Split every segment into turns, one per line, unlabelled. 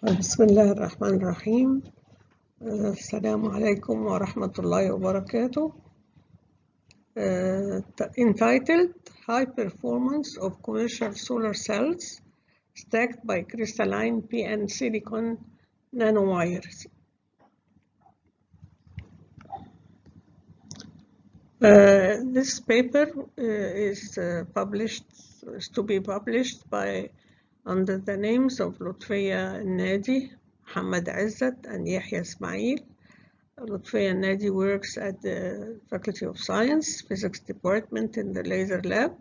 بسم الله الرحمن الرحيم. السلام عليكم ورحمة الله وبركاته. Entitled High Performance of Commercial Solar Cells Stacked by Crystalline PN Silicon Nanowires. This paper is to be published under the names of Lotfia Nadi, Muhammad Izzat, and Yahya Ismail. Lotfia Nadi works at the Faculty of Science, Physics Department in the Laser Lab,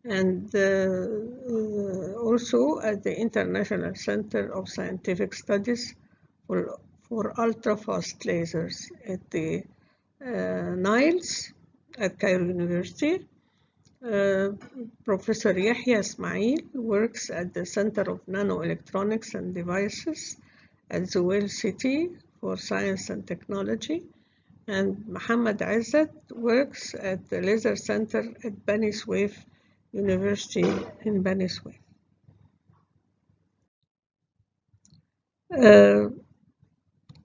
and also at the International Center of Scientific Studies for ultra-fast lasers at the Niles at Cairo University. Professor Yahya Ismail works at the Center of Nanoelectronics and Devices at Zuwayl City for Science and Technology, and Muhammad Izzat works at the Laser Center at Bani Suef University in Bani Suef.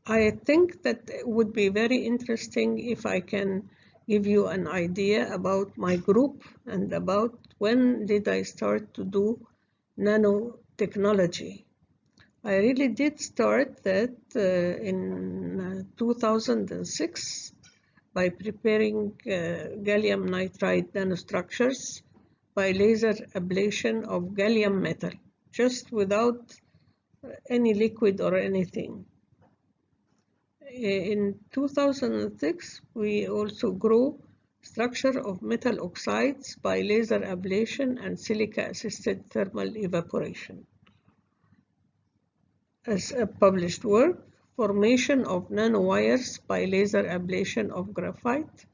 I think that it would be very interesting if I can give you an idea about my group and about when did I start to do nanotechnology. I really did start that in 2006 by preparing gallium nitride nanostructures by laser ablation of gallium metal, just without any liquid or anything. In 2006, we also grew structure of metal oxides by laser ablation and silica-assisted thermal evaporation. As a published work, formation of nanowires by laser ablation of graphite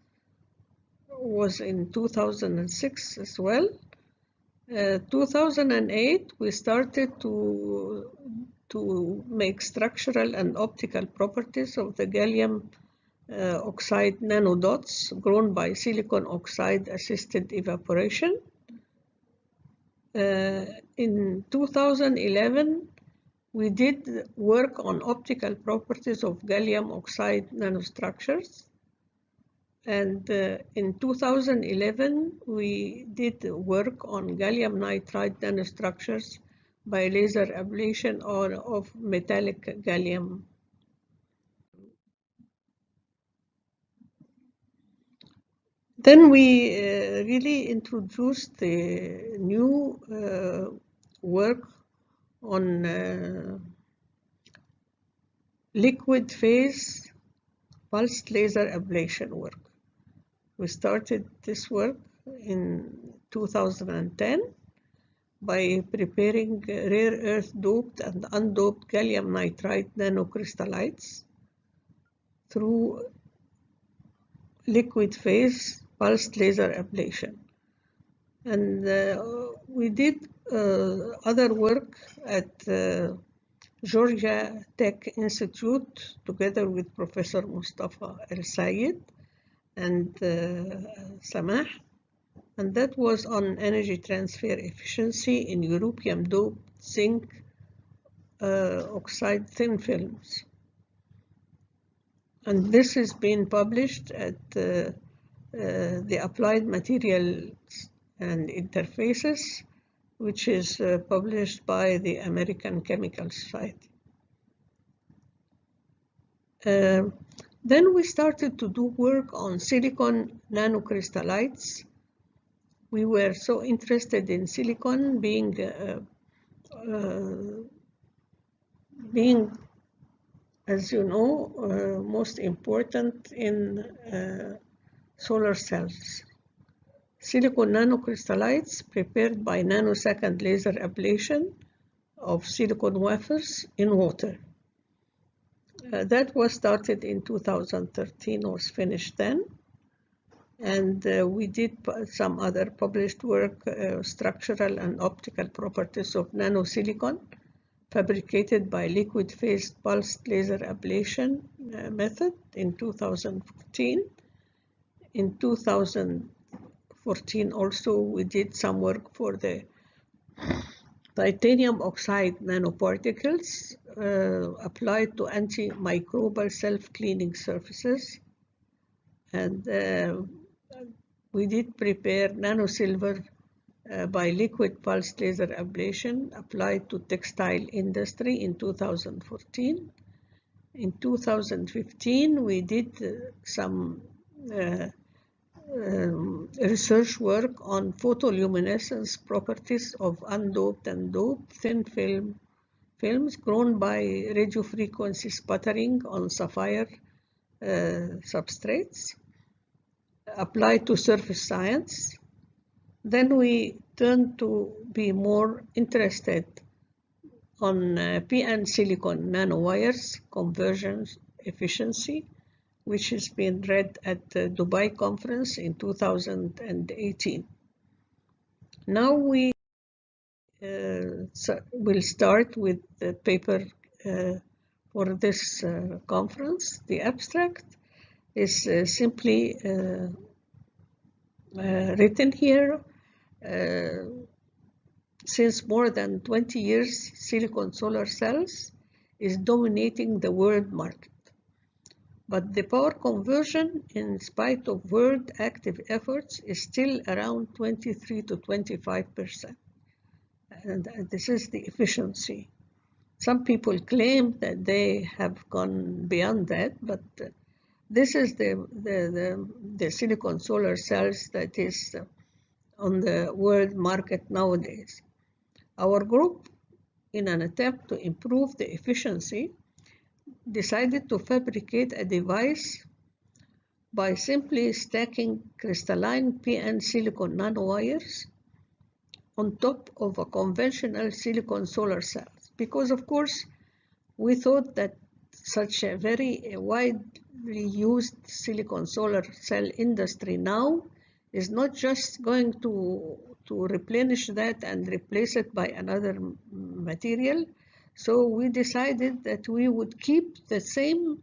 was in 2006 as well. 2008, we started to make structural and optical properties of the gallium oxide nanodots grown by silicon oxide assisted evaporation. In 2011, we did work on optical properties of gallium oxide nanostructures. And in 2011, we did work on gallium nitride nanostructures by laser ablation of metallic gallium. Then we really introduced the new work on liquid phase pulsed laser ablation work. We started this work in 2010 by preparing rare earth doped and undoped gallium nitride nanocrystallites through liquid phase pulsed laser ablation. And we did other work at Georgia Tech Institute together with Professor Mustafa El Sayed and Samah, and that was on energy transfer efficiency in europium doped zinc oxide thin films. And this has been published at the Applied Materials and Interfaces, which is published by the American Chemical Society. Then we started to do work on silicon nanocrystallites. We were so interested in silicon being as you know, most important in solar cells. Silicon nanocrystallites prepared by nanosecond laser ablation of silicon wafers in water. That was started in 2013, was finished then. And we did some other published work, structural and optical properties of nanosilicon fabricated by liquid phase pulsed laser ablation method in 2014. In 2014 also we did some work for the titanium oxide nanoparticles applied to antimicrobial self-cleaning surfaces. And we did prepare nanosilver by liquid pulse laser ablation applied to textile industry in 2014. In 2015, we did some research work on photoluminescence properties of undoped and doped thin films grown by radiofrequency sputtering on sapphire substrates applied to surface science. Then we turned to be more interested on PN silicon nanowires conversion efficiency, which has been read at the Dubai conference in 2018. Now we will start with the paper for this conference. The abstract is simply written here. Since more than 20 years, silicon solar cells is dominating the world market. But the power conversion, in spite of world active efforts, is still around 23 to 25%. And this is the efficiency. Some people claim that they have gone beyond that, but this is the silicon solar cells that is on the world market nowadays. Our group, in an attempt to improve the efficiency, decided to fabricate a device by simply stacking crystalline PN silicon nanowires on top of a conventional silicon solar cell. Because of course, we thought that such a very widely used silicon solar cell industry now is not just going to replenish that and replace it by another material. So we decided that we would keep the same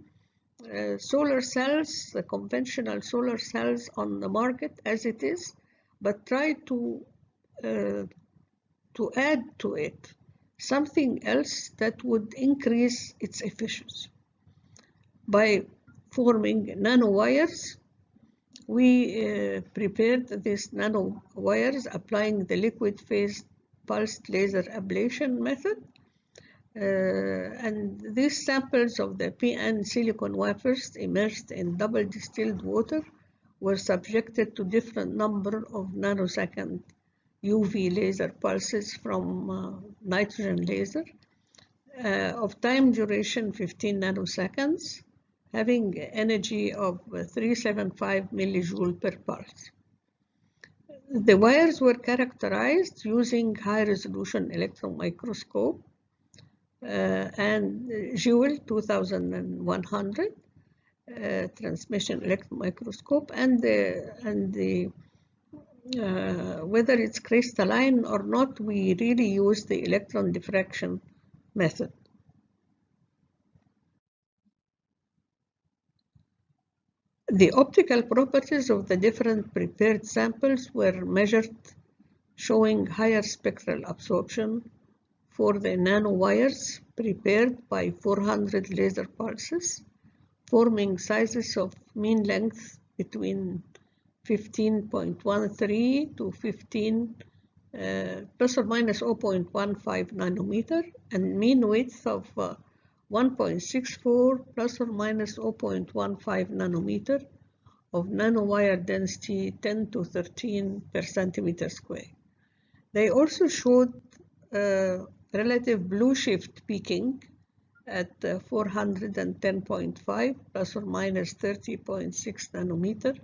solar cells, the conventional solar cells on the market as it is, but try to add to it something else that would increase its efficiency. By forming nanowires, we prepared these nanowires applying the liquid phase pulsed laser ablation method. And these samples of the PN silicon wafers immersed in double distilled water were subjected to different number of nanosecond UV laser pulses from nitrogen laser of time duration 15 nanoseconds, having energy of 375 millijoule per pulse. The wires were characterized using high-resolution electron microscope and Jewel 2100 transmission electron microscope, and whether it's crystalline or not, we really use the electron diffraction method. The optical properties of the different prepared samples were measured, showing higher spectral absorption for the nanowires prepared by 400 laser pulses, forming sizes of mean length between 15.13 to 15 plus or minus 0.15 nanometer, and mean width of 1.64 plus or minus 0.15 nanometer of nanowire density 10 to 13 per centimeter square. They also showed relative blue shift peaking at 410.5 plus or minus 30.6 nanometer.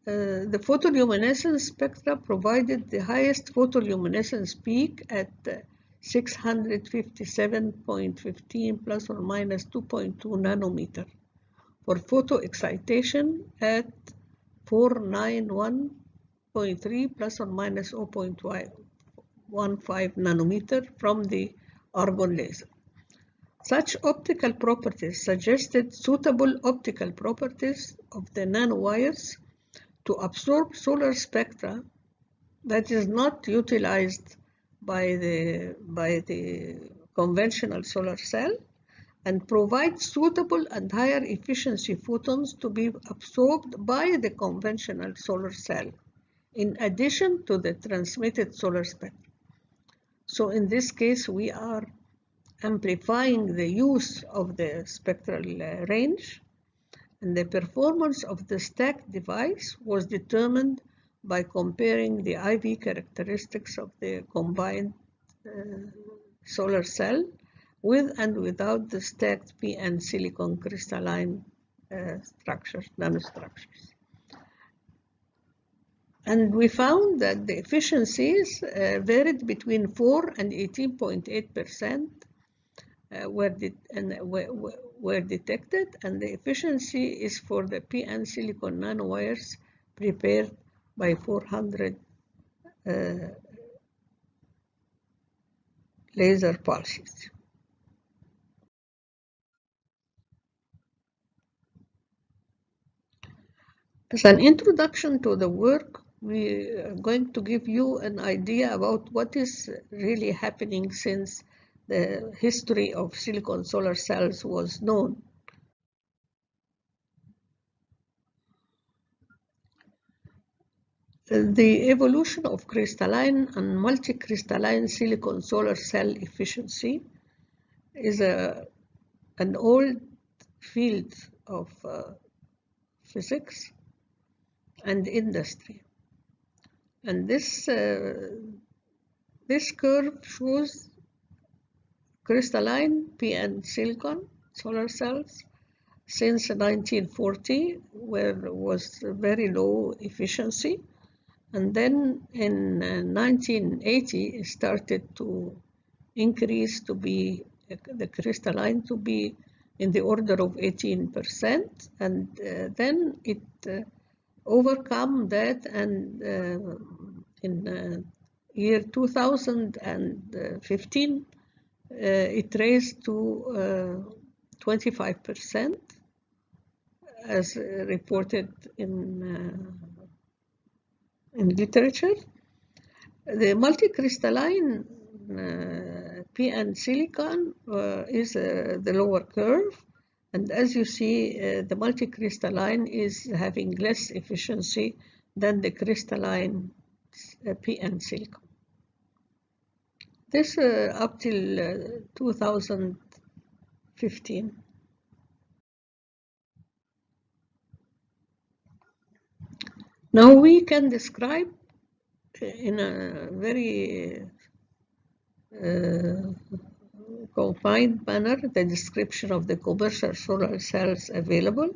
The photoluminescence spectra provided the highest photoluminescence peak at 657.15 plus or minus 2.2 nanometer for photo excitation at 491.3 plus or minus 0.15 nanometer from the argon laser. Such optical properties suggested suitable optical properties of the nanowires to absorb solar spectra that is not utilized by the conventional solar cell and provide suitable and higher efficiency photons to be absorbed by the conventional solar cell, in addition to the transmitted solar spectrum. So in this case, we are amplifying the use of the spectral range, and the performance of the stacked device was determined by comparing the IV characteristics of the combined solar cell with and without the stacked p-n silicon crystalline structures, nanostructures. And we found that the efficiencies varied between 4 and 18.8% were detected, and the efficiency is for the p-n silicon nanowires prepared by 400 laser pulses. As an introduction to the work, we are going to give you an idea about what is really happening since the history of silicon solar cells was known. The evolution of crystalline and multicrystalline silicon solar cell efficiency is an old field of physics and industry. And this curve shows crystalline p-n silicon solar cells since 1940, where was very low efficiency. And then in 1980, it started to increase to be, the crystalline to be in the order of 18%. And then it overcome that, and in year 2015, it raised to 25%, as reported in literature. The multicrystalline p-n silicon is the lower curve, and as you see, the multicrystalline is having less efficiency than the crystalline p-n silicon. This up till 2015. Now we can describe in a very confined manner the description of the commercial solar cells available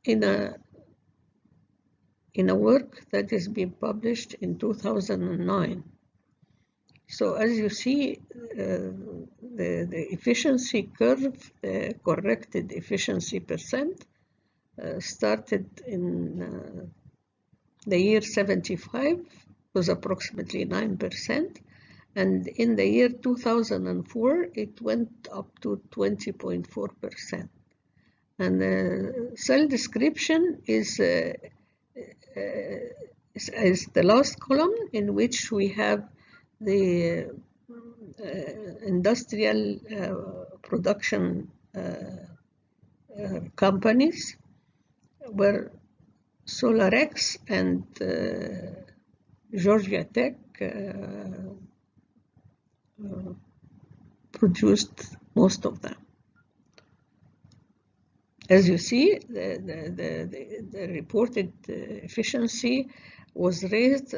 in a work that has been published in 2009. So as you see, the efficiency curve, the corrected efficiency percent, started in the year 75, was approximately 9%, and in the year 2004 it went up to 20.4%. And the cell description is the last column, in which we have the industrial production companies, where SolarX and Georgia Tech produced most of them. As you see, the reported efficiency was raised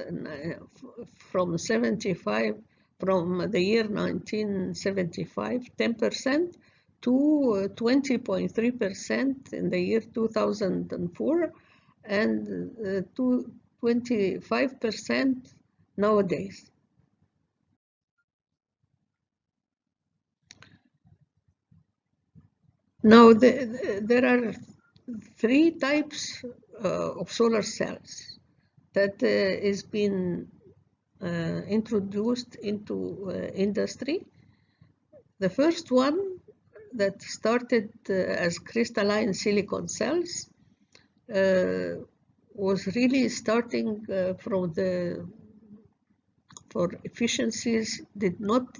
from 75, from the year 1975, 10%, to 20.3% in the year 2004, and to 25% nowadays. Now, there are three types of solar cells that is being introduced into industry. The first one that started as crystalline silicon cells was really starting for efficiencies did not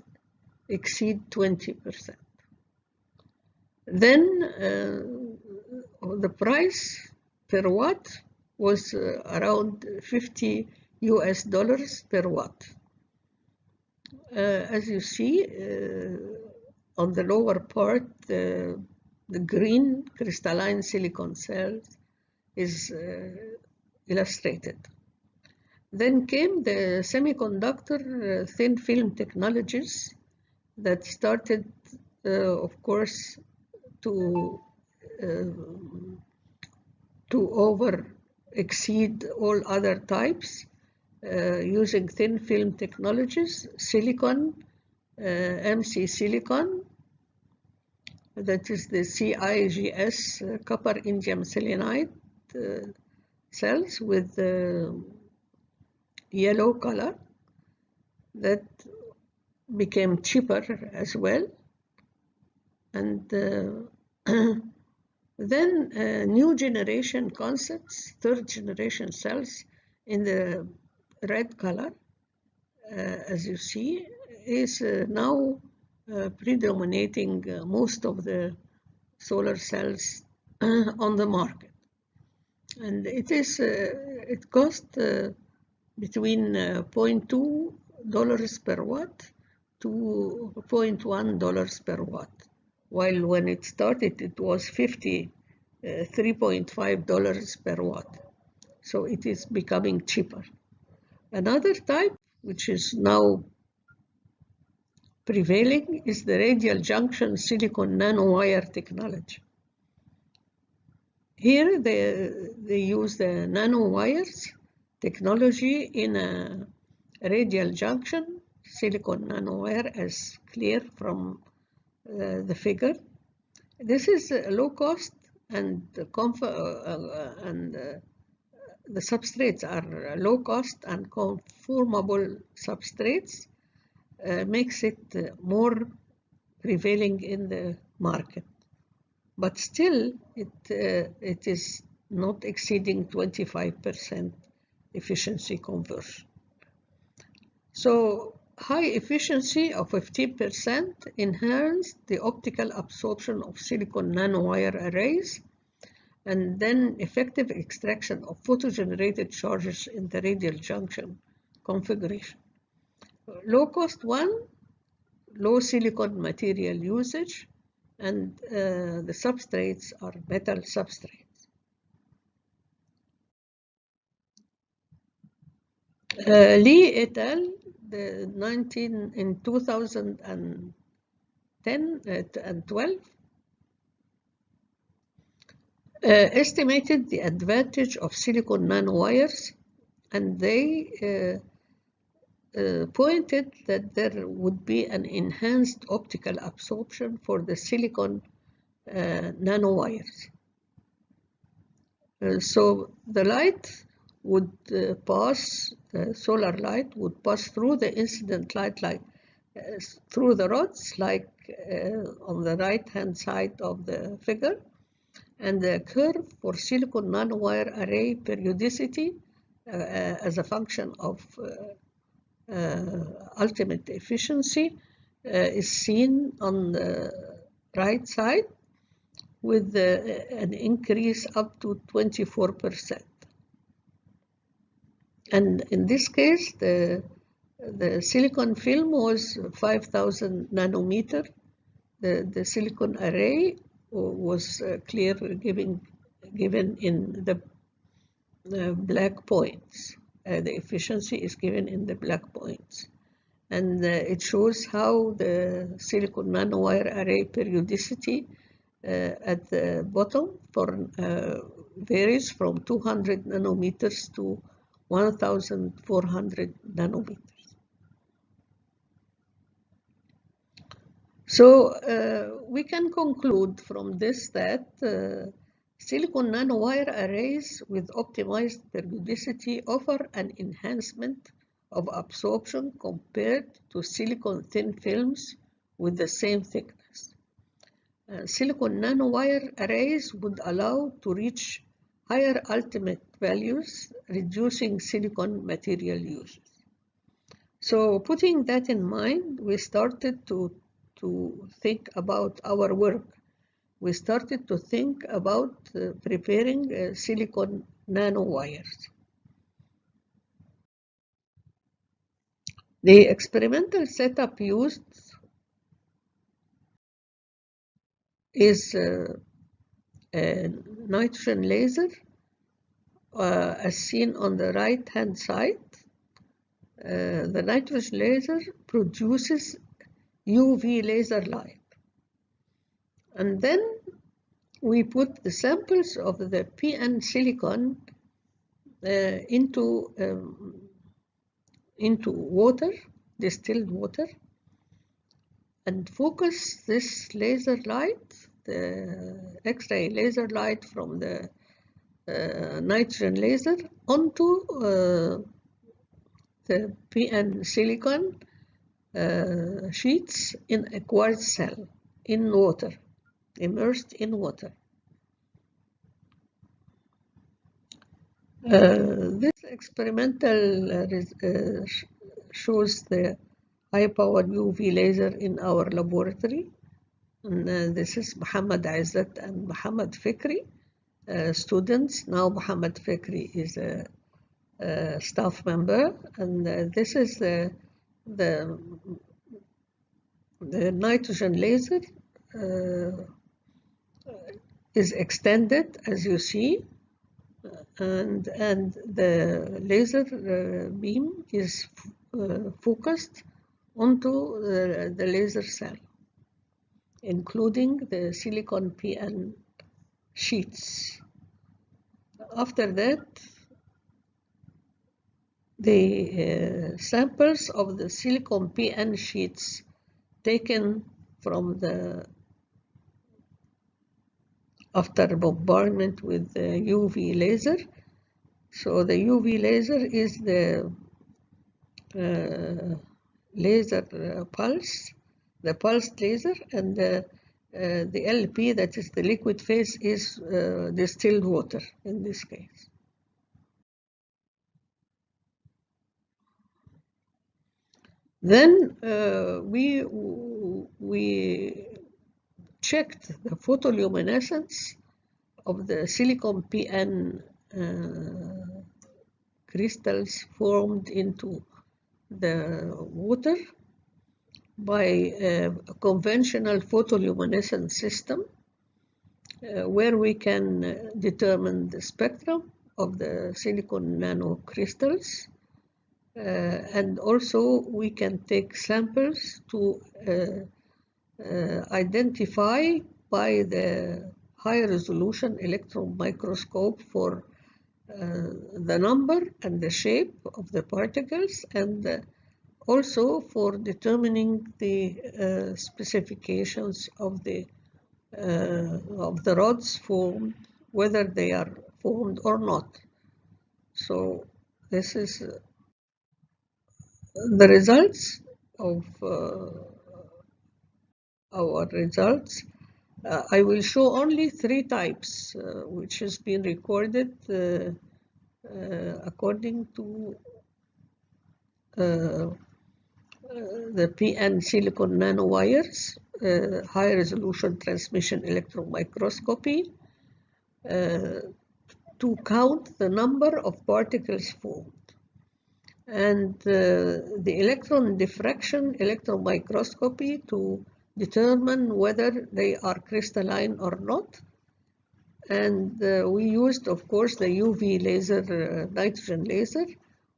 exceed 20%. Then the price per watt was around $50 per watt. As you see on the lower part, the green crystalline silicon cells is illustrated. Then came the semiconductor thin film technologies that started, of course, to exceed all other types using thin film technologies, silicon, MC silicon, that is the CIGS, copper indium selenide cells with yellow color that became cheaper as well. And then new generation concepts, third generation cells in the red color, as you see, is now predominating most of the solar cells on the market. And it costs between $0.2 per watt to $0.1 per watt. While when it started, it was $3.5 per watt. So it is becoming cheaper. Another type, which is now prevailing, is the radial junction silicon nanowire technology. Here they use the nanowires technology in a radial junction silicon nanowire, as clear from the figure. This is low cost, and the substrates are low cost and conformable substrates, makes it more prevailing in the market. But still, it is not exceeding 25% efficiency conversion. So high efficiency of 15% enhanced the optical absorption of silicon nanowire arrays, and then effective extraction of photogenerated charges in the radial junction configuration. Low cost one, low silicon material usage, and the substrates are metal substrates. Lee et al. In 2010 and 12 estimated the advantage of silicon nanowires, and they pointed that there would be an enhanced optical absorption for the silicon nanowires. So the light would solar light would pass through the incident light through the rods, like on the right-hand side of the figure, and the curve for silicon nanowire array periodicity as a function of ultimate efficiency is seen on the right side, with an increase up to 24%. And in this case, the silicon film was 5,000 nanometer. The silicon array was given in the black points. The efficiency is given in the black points. And it shows how the silicon nanowire array periodicity at the bottom varies from 200 nanometers to 1,400 nanometers. So we can conclude from this that silicon nanowire arrays with optimized periodicity offer an enhancement of absorption compared to silicon thin films with the same thickness. Silicon nanowire arrays would allow to reach higher ultimate values, reducing silicon material uses. So putting that in mind, we started to think about our work. We started to think about preparing silicon nanowires. The experimental setup used is a nitrogen laser, as seen on the right-hand side. The nitrogen laser produces UV laser light. And then we put the samples of the PN silicon into water, distilled water, and focus this laser light, the X-ray laser light from the nitrogen laser onto the PN silicon sheets in a quartz cell in water, immersed in water. This experimental shows the high-powered UV laser in our laboratory. And this is Muhammad Izzat and Muhammad Fikri, students. Now Muhammad Fikri is a staff member, and this is the nitrogen laser is extended, as you see, and the laser beam is focused onto the laser cell, including the silicon PN sheets. After that, the samples of the silicon PN sheets taken from after bombardment with the UV laser. So the UV laser is the laser pulse, the pulsed laser, and the LP, that is the liquid phase, is distilled water in this case. Then we checked the photoluminescence of the silicon PN crystals formed into the water by a conventional photoluminescence system where we can determine the spectrum of the silicon nanocrystals, and also we can take samples to identify by the high resolution electron microscope for the number and the shape of the particles, and also for determining the specifications of the rods formed, whether they are formed or not. So this is the results of our results. I will show only 3 types which has been recorded according to the PN silicon nanowires, high resolution transmission electron microscopy, to count the number of particles formed, and the electron diffraction electron microscopy to determine whether they are crystalline or not. And we used, of course, the UV laser, nitrogen laser,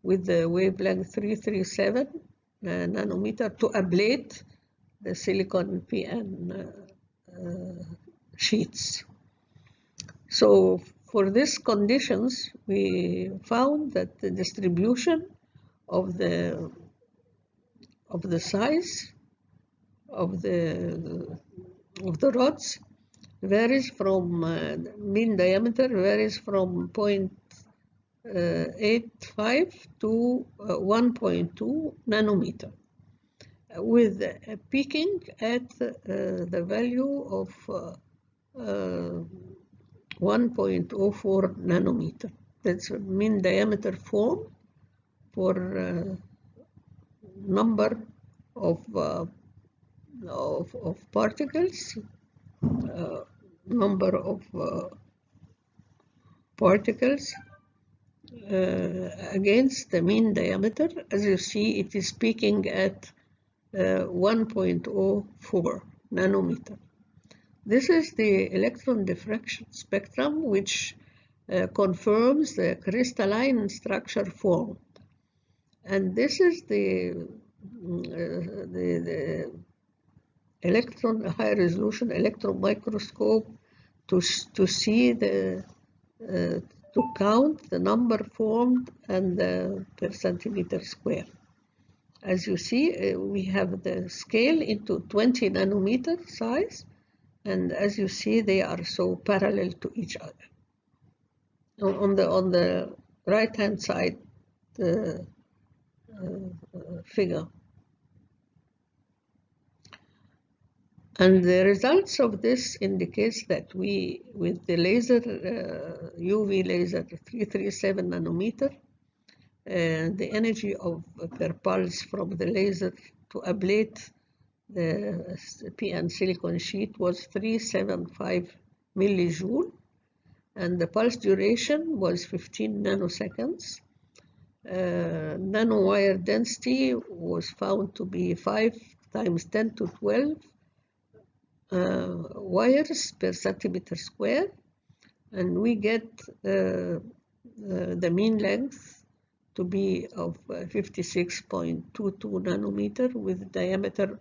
with the wavelength 337 nanometer to ablate the silicon PN sheets. So for these conditions, we found that the distribution of the size of the rods varies from mean diameter varies from 0.85 to 1.2 nanometer, with peaking at the value of 1.04 nanometer. That's the mean diameter form for number of particles, number of particles against the mean diameter. As you see, it is peaking at 1.04 nanometer. This is the electron diffraction spectrum, which confirms the crystalline structure formed. And this is the high resolution electron microscope to see the to count the number formed and per centimeter square. As you see, we have the scale into 20 nanometer size, and as you see, they are so parallel to each other. On the right hand side, the figure. And the results of this indicates that we, with the laser, UV laser 337 nanometer, the energy of per pulse from the laser to ablate the PN silicon sheet was 375 millijoule, and the pulse duration was 15 nanoseconds. Nanowire density was found to be 5 times 10 to 12 wires per centimeter square, and we get the mean length to be of 56.22 nanometer with diameter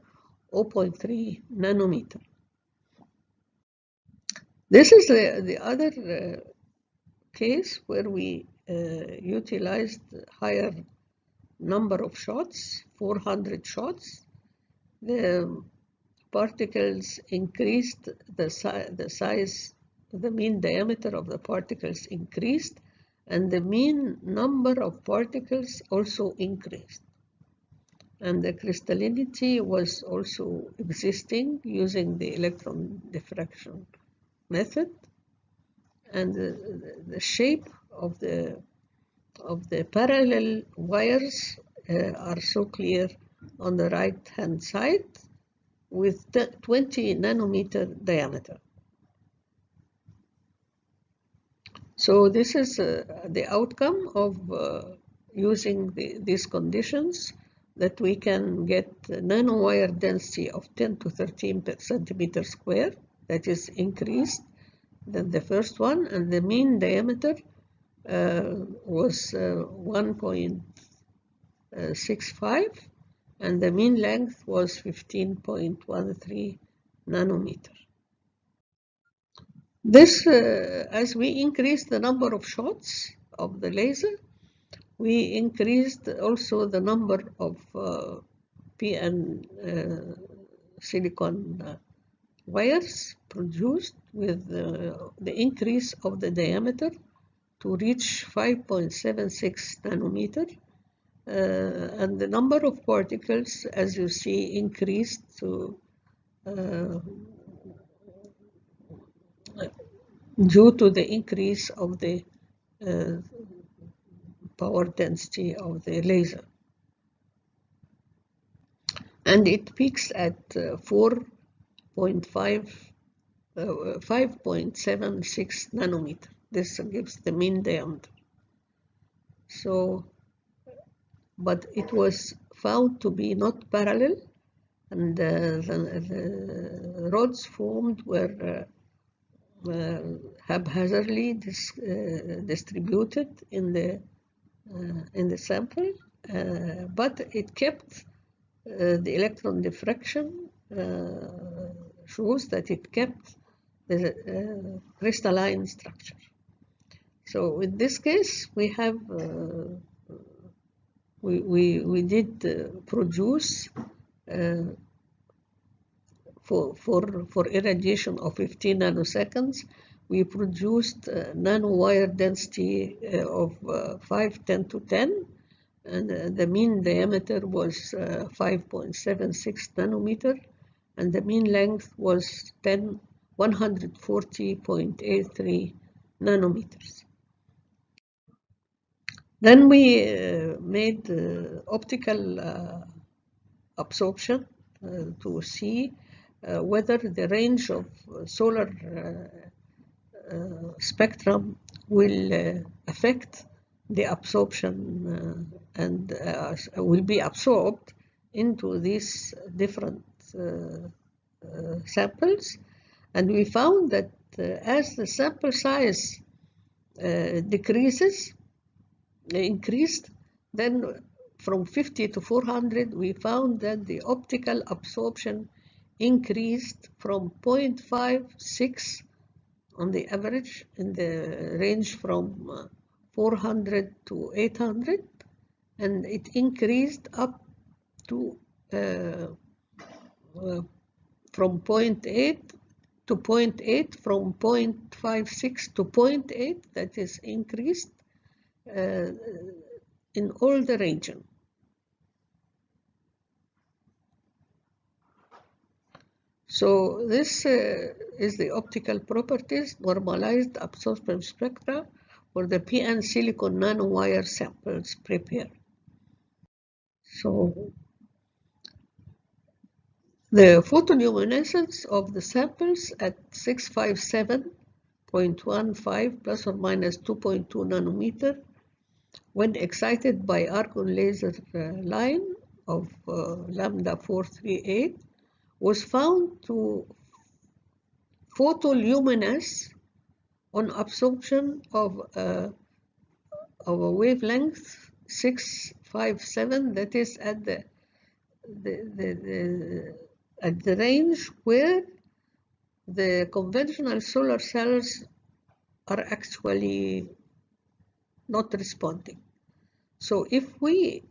0.3 nanometer. This is the other case where we utilized higher number of shots, 400 shots. The particles increased, the size, the mean diameter of the particles increased, and the mean number of particles also increased. And the crystallinity was also existing using the electron diffraction method. And the shape of the parallel wires are so clear on the right hand side with 20 nanometer diameter. So this is the outcome of using these conditions, that we can get nanowire density of 10 to 13 per centimeter square, that is increased than the first one, and the mean diameter was 1.65, and the mean length was 15.13 nanometer. This, as we increased the number of shots of the laser, we increased also the number of PN silicon wires produced, with the increase of the diameter to reach 5.76 nanometer. And the number of particles, as you see, increased to due to the increase of the power density of the laser. And it peaks at 5.76 nanometer. This gives the mean diameter. So, but it was found to be not parallel, and the rods formed were haphazardly distributed in the sample, but it kept the electron diffraction shows that it kept the crystalline structure. So in this case, we have we did produce for irradiation of 15 nanoseconds, we produced nanowire density of 5 10 to 10, and the mean diameter was 5.76 nanometer, and the mean length was 140.83 nanometers. Then we made optical absorption to see whether the range of solar spectrum will affect the absorption and will be absorbed into these different samples. And we found that as the sample size increased, then from 50 to 400, we found that the optical absorption increased from 0.56 on the average in the range from 400 to 800, and it increased up to from 0.8 to 0.8, from 0.56 to 0.8, that is increased in all the region. So this is the optical properties normalized absorption spectra for the PN silicon nanowire samples prepared. So the photoluminescence of the samples at 657.15 plus or minus 2.2 nanometer when excited by argon laser line of lambda 438 was found to photoluminous on absorption of a wavelength 657, that is at the range where the conventional solar cells are actually not responding. So if we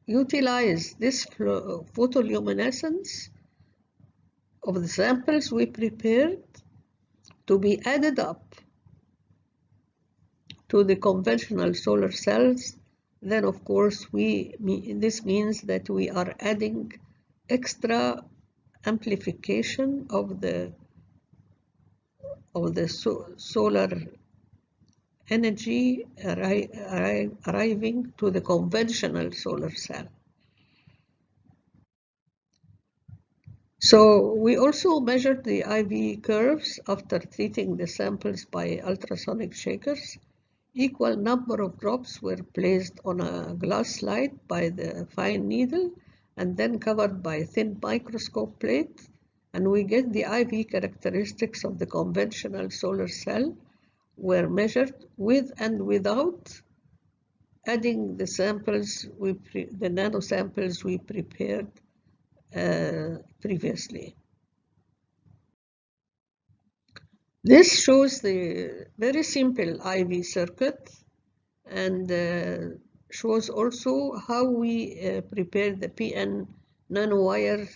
utilize this photoluminescence of the samples we prepared to be added up to the conventional solar cells, then of course this means that we are adding extra amplification of the solar energy arriving to the conventional solar cell. So we also measured the IV curves after treating the samples by ultrasonic shakers. Equal number of drops were placed on a glass slide by the fine needle and then covered by a thin microscope plate, and we get the IV characteristics of the conventional solar cell were measured with and without adding the samples the nanosamples we prepared previously. This shows the very simple IV circuit and shows also how we prepare the PN nanowire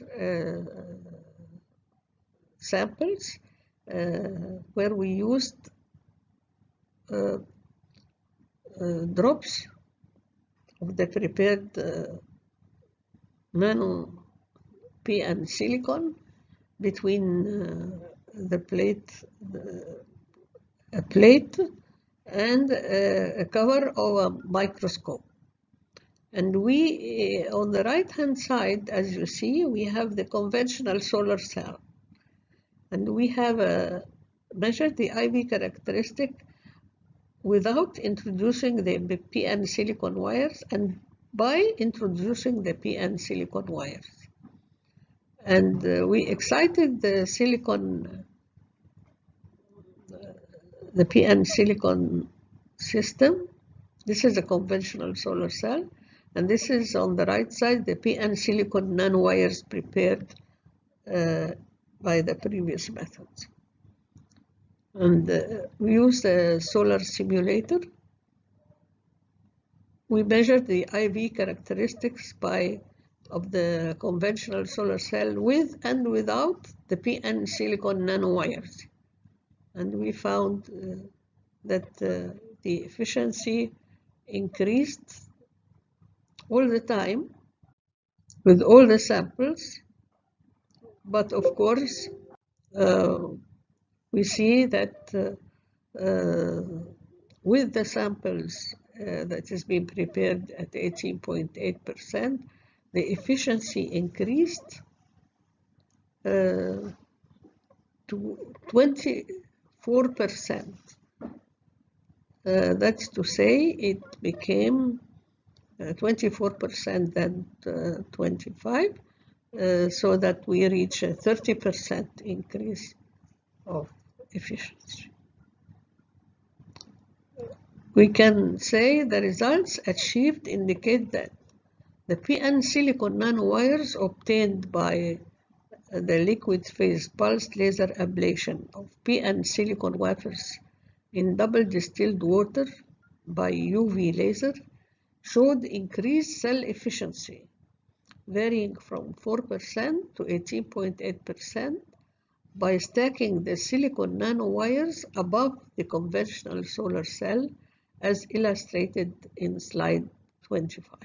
samples where we used drops of the prepared nano PN silicon between a plate and a cover of a microscope. And we, on the right hand side, as you see, we have the conventional solar cell. And we have measured the IV characteristic without introducing the PN silicon wires and by introducing the PN silicon wires. And we excited the silicon, the PN silicon system. This is a conventional solar cell. And this is on the right side, the PN silicon nanowires prepared by the previous methods. And we used a solar simulator. We measured the IV characteristics of the conventional solar cell with and without the PN silicon nanowires. And we found that the efficiency increased all the time with all the samples, but of course we see that with the samples that is being prepared at 18.8%, the efficiency increased to 24%. That's to say it became 24% than 25, so that we reach a 30% increase of efficiency. We can say the results achieved indicate that the PN silicon nanowires obtained by the liquid phase pulsed laser ablation of PN silicon wafers in double distilled water by UV laser showed increased cell efficiency, varying from 4% to 18.8% by stacking the silicon nanowires above the conventional solar cell, as illustrated in slide 25.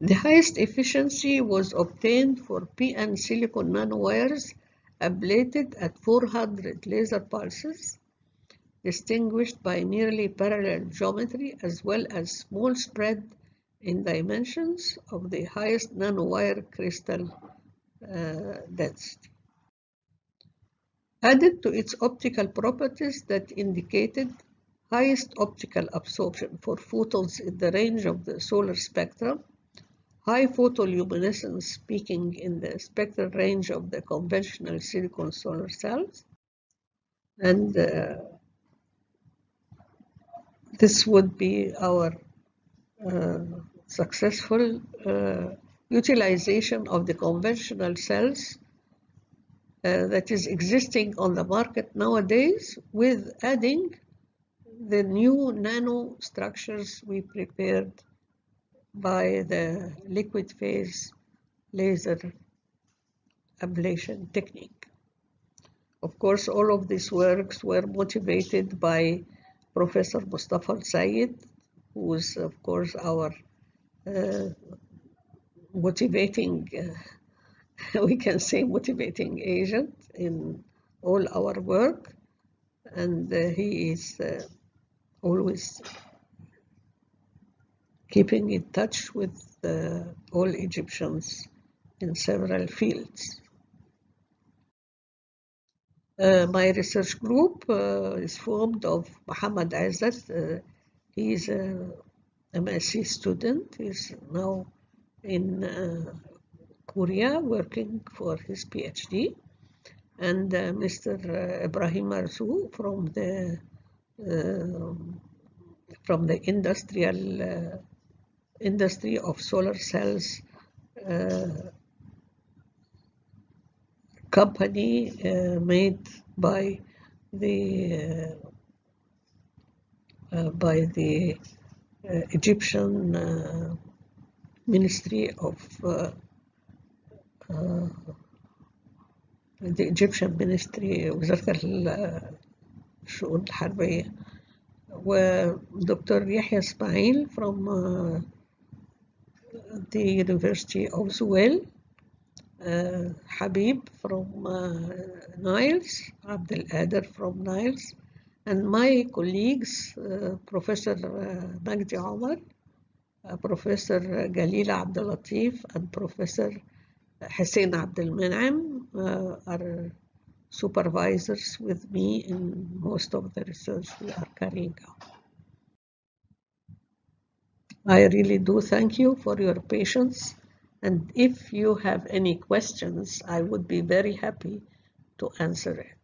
The highest efficiency was obtained for PN silicon nanowires ablated at 400 laser pulses, distinguished by nearly parallel geometry as well as small spread in dimensions of the highest nanowire crystal density. Added to its optical properties that indicated highest optical absorption for photons in the range of the solar spectrum, high photoluminescence peaking in the spectral range of the conventional silicon solar cells, and this would be our successful utilization of the conventional cells that is existing on the market nowadays, with adding the new nano structures we prepared by the liquid phase laser ablation technique. Of course, all of these works were motivated by Professor Mustafa Al-Sayed, who is, of course, our motivating, we can say motivating agent in all our work. And he is always keeping in touch with all Egyptians in several fields. My research group is formed of Muhammad Azzat. He is a MSc student. He's now in Korea working for his PhD. And Mr. Ibrahim Marzouk from the industry of solar cells company made by the Egyptian Ministry of the Egyptian Ministry وزارة الشؤون الحربية, ودكتور يحيى إسماعيل from the University of Zuwel, Habib from Niles, Abdel Qadir from Niles, and my colleagues, Professor Magdi Omar, Professor Galila Abdel Latif, and Professor Hussein Abdel Menam are supervisors with me in most of the research we are carrying out. I really do thank you for your patience, and if you have any questions, I would be very happy to answer it.